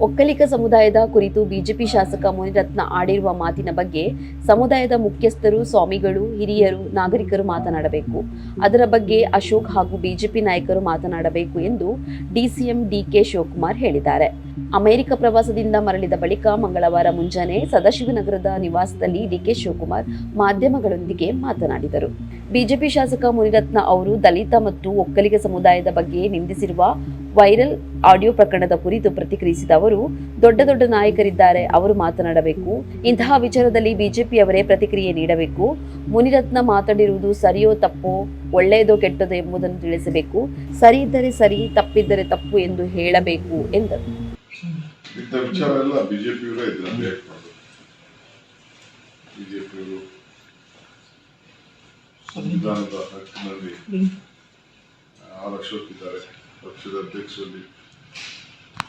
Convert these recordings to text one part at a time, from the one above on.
ಒಕ್ಕಲಿಗ ಸಮುದಾಯದ ಕುರಿತು ಬಿಜೆಪಿ ಶಾಸಕ ಮುನಿರತ್ನ ಆಡಿರುವ ಮಾತಿನ ಬಗ್ಗೆ ಸಮುದಾಯದ ಮುಖ್ಯಸ್ಥರು, ಸ್ವಾಮಿಗಳು, ಹಿರಿಯರು, ನಾಗರಿಕರು ಮಾತನಾಡಬೇಕು. ಅದರ ಬಗ್ಗೆ ಅಶೋಕ್ ಹಾಗೂ ಬಿಜೆಪಿ ನಾಯಕರು ಮಾತನಾಡಬೇಕು ಎಂದು ಡಿಸಿಎಂ ಡಿಕೆ ಶಿವಕುಮಾರ್ ಹೇಳಿದ್ದಾರೆ. ಅಮೆರಿಕ ಪ್ರವಾಸದಿಂದ ಮರಳಿದ ಬಳಿಕ ಮಂಗಳವಾರ ಮುಂಜಾನೆ ಸದಾಶಿವನಗರದ ನಿವಾಸದಲ್ಲಿ ಡಿಕೆ ಶಿವಕುಮಾರ್ ಮಾಧ್ಯಮಗಳೊಂದಿಗೆ ಮಾತನಾಡಿದರು. ಬಿಜೆಪಿ ಶಾಸಕ ಮುನಿರತ್ನ ಅವರು ದಲಿತ ಮತ್ತು ಒಕ್ಕಲಿಗ ಸಮುದಾಯದ ಬಗ್ಗೆ ನಿಂದಿಸಿರುವ ವೈರಲ್ ಆಡಿಯೋ ಪ್ರಕರಣದ ಕುರಿತು ಪ್ರತಿಕ್ರಿಯಿಸಿದ ಅವರು, ದೊಡ್ಡ ದೊಡ್ಡ ನಾಯಕರಿದ್ದಾರೆ, ಅವರು ಮಾತನಾಡಬೇಕು. ಇಂತಹ ವಿಚಾರದಲ್ಲಿ ಬಿಜೆಪಿಯವರೇ ಪ್ರತಿಕ್ರಿಯೆ ನೀಡಬೇಕು. ಮುನಿರತ್ನ ಮಾತನಾಡಿರುವುದು ಸರಿಯೋ ತಪ್ಪೋ, ಒಳ್ಳೆಯದೋ ಕೆಟ್ಟದೋ ಎಂಬುದನ್ನು ತಿಳಿಸಬೇಕು. ಸರಿ ಇದ್ದರೆ ಸರಿ, ತಪ್ಪಿದ್ದರೆ ತಪ್ಪು ಎಂದು ಹೇಳಬೇಕು ಎಂದರು. ಇಂಥ ವಿಚಾರ ಎಲ್ಲ ಬಿಜೆಪಿಯವರೇ ಇದ್ರಂತೆ ಬಿಜೆಪಿಯವರು ಸಂವಿಧಾನದ ಹಕ್ಕಿನಲ್ಲಿ ಆರ್ ಅಶೋಕ್ ಇದ್ದಾರೆ, ಪಕ್ಷದ ಅಧ್ಯಕ್ಷರಲ್ಲಿ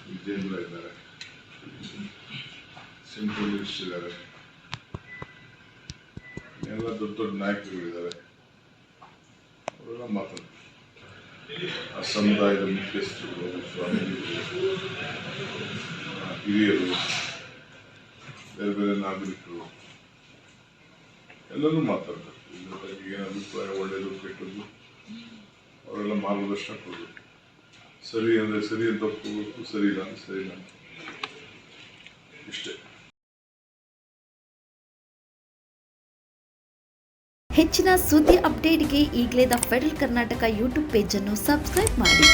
ವಿಜೇಂದ್ರ ಇದ್ದಾರೆ, ಸೆಂಟ್ರಲ್ ಮಿನಿಸ್ಟರ್ ಇದ್ದಾರೆ, ಎಲ್ಲ ದೊಡ್ಡ ದೊಡ್ಡ ನಾಯಕರುಗಳಿದ್ದಾರೆ. ಅವರೆಲ್ಲ ಮಾತಾಡ್ತಾರೆ. ಆ ಸಮುದಾಯದ ಮುಖ್ಯಸ್ಥರು, ಸ್ವಾಮೀಜಿಗಳು, ಹಿರಿಯರು, ಬೇರೆ ಬೇರೆ ನಾಗರಿಕರು ಎಲ್ಲರೂ ಮಾತಾಡ್ತಾರೆ. ಇದ್ರ ಬಗ್ಗೆ ಏನು ಅಭಿಪ್ರಾಯ, ಒಳ್ಳೆಯದು ಕೆಟ್ಟದ್ದು, ಅವರೆಲ್ಲ ಮಾರ್ಗದರ್ಶನ ಕೊಡಬೇಕು. ಸರಿ ಅಂದರೆ ಸರಿ ಅಂತ ಒಪ್ಕೋಬೇಕು, ಸರಿ ಇಲ್ಲ ಅಂದ್ರೆ ಸರಿ ಇಲ್ಲ ಅಂತ ಇಷ್ಟೇ. ಹೆಚ್ಚಿನ ಸುದ್ದಿ ಅಪ್ಡೇಟ್ಗೆ ಈಗಲೇ ದ ಫೆಡರಲ್ ಕರ್ನಾಟಕ ಯೂಟ್ಯೂಬ್ ಪೇಜನ್ನು ಸಬ್ಸ್ಕ್ರೈಬ್ ಮಾಡಿ.